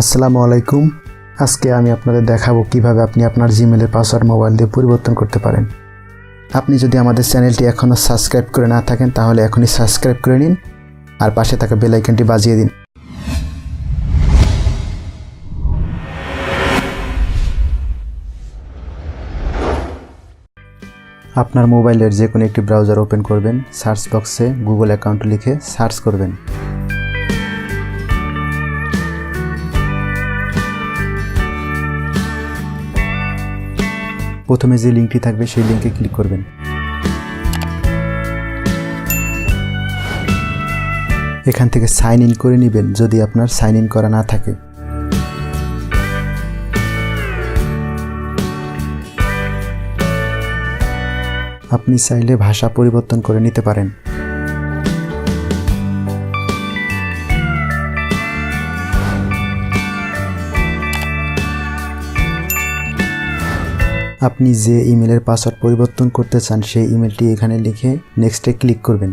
আসসালামু আলাইকুম। আজকে আমি আপনাদের দেখাবো কিভাবে আপনি আপনার জিমেলের পাসওয়ার্ড মোবাইল দিয়ে পরিবর্তন করতে পারেন। আপনি যদি আমাদের চ্যানেলটি এখনও সাবস্ক্রাইব করে না থাকেন তাহলে এখনই সাবস্ক্রাইব করে নিন আর পাশে থাকা বেল আইকনটি বাজিয়ে দিন। আপনার মোবাইলের যে কোনো একটি ব্রাউজার ওপেন করবেন, সার্চ বক্সে গুগল অ্যাকাউন্ট লিখে সার্চ করবেন। প্রথমে যে লিঙ্কটি থাকবে সেই লিঙ্কে ক্লিক করবেন। এখান থেকে সাইন ইন করে নেবেন যদি আপনার সাইন ইন করা না থাকে। আপনি চাইলে ভাষা পরিবর্তন করে নিতে পারেন। আপনি যে ইমেলের পাসওয়ার্ড পরিবর্তন করতে চান সেই ইমেলটি এখানে লিখে নেক্সটে ক্লিক করবেন।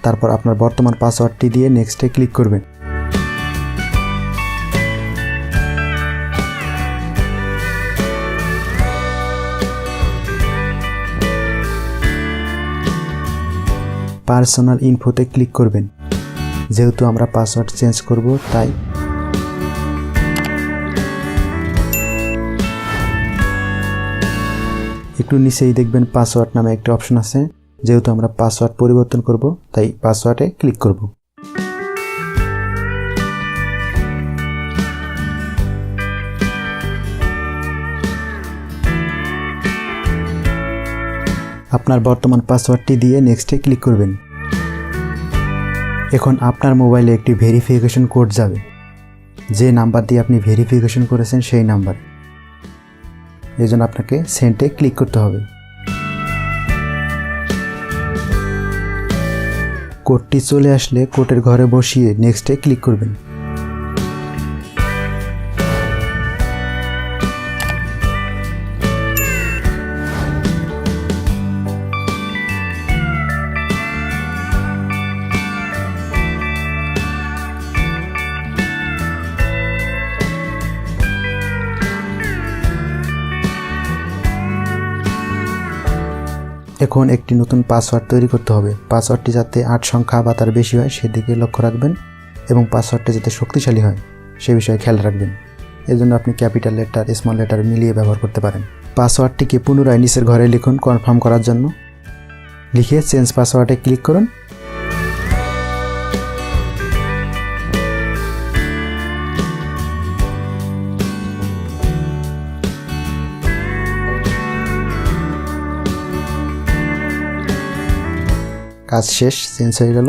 তারপর আপনার বর্তমান পাসওয়ার্ডটি দিয়ে নেক্সটে ক্লিক করবেন। পার্সোনাল ইনফোতে ক্লিক করবেন। যেহেতু আমরা পাসওয়ার্ড চেঞ্জ করব তাই একটু নিচেই দেখবেন পাসওয়ার্ড নামে একটা অপশন আছে। যেহেতু আমরা পাসওয়ার্ড পরিবর্তন করব তাই পাসওয়ার্ডে ক্লিক করব। আপনার বর্তমান পাসওয়ার্ডটি দিয়ে নেক্সটে ক্লিক করবেন। এখন আপনার মোবাইলে একটি ভেরিফিকেশন কোড যাবে। যে নাম্বার দিয়ে আপনি ভেরিফিকেশন করেছেন সেই নাম্বার। এই জন্য আপনাকে সেন্ডে ক্লিক করতে হবে। কোডটি চলে আসলে কোডের ঘরে বসিয়ে নেক্সটে ক্লিক করবেন। এখন একটি নতুন পাসওয়ার্ড তৈরি করতে হবে। পাসওয়ার্ডটি যাতে 8 সংখ্যা বা তার বেশি হয় সেদিকে লক্ষ্য রাখবেন এবং পাসওয়ার্ডটি যাতে শক্তিশালী হয় সে বিষয়ে খেয়াল রাখবেন। এজন্য আপনি ক্যাপিটাল লেটার স্মল লেটার মিলিয়ে ব্যবহার করতে পারেন। পাসওয়ার্ডটিকে পুনরায় নিচের ঘরে লিখুন কনফার্ম করার জন্য। লিখে চেঞ্জ পাসওয়ার্ডে ক্লিক করুন। কাজ শেষ, চেঞ্জ হয়ে গেল।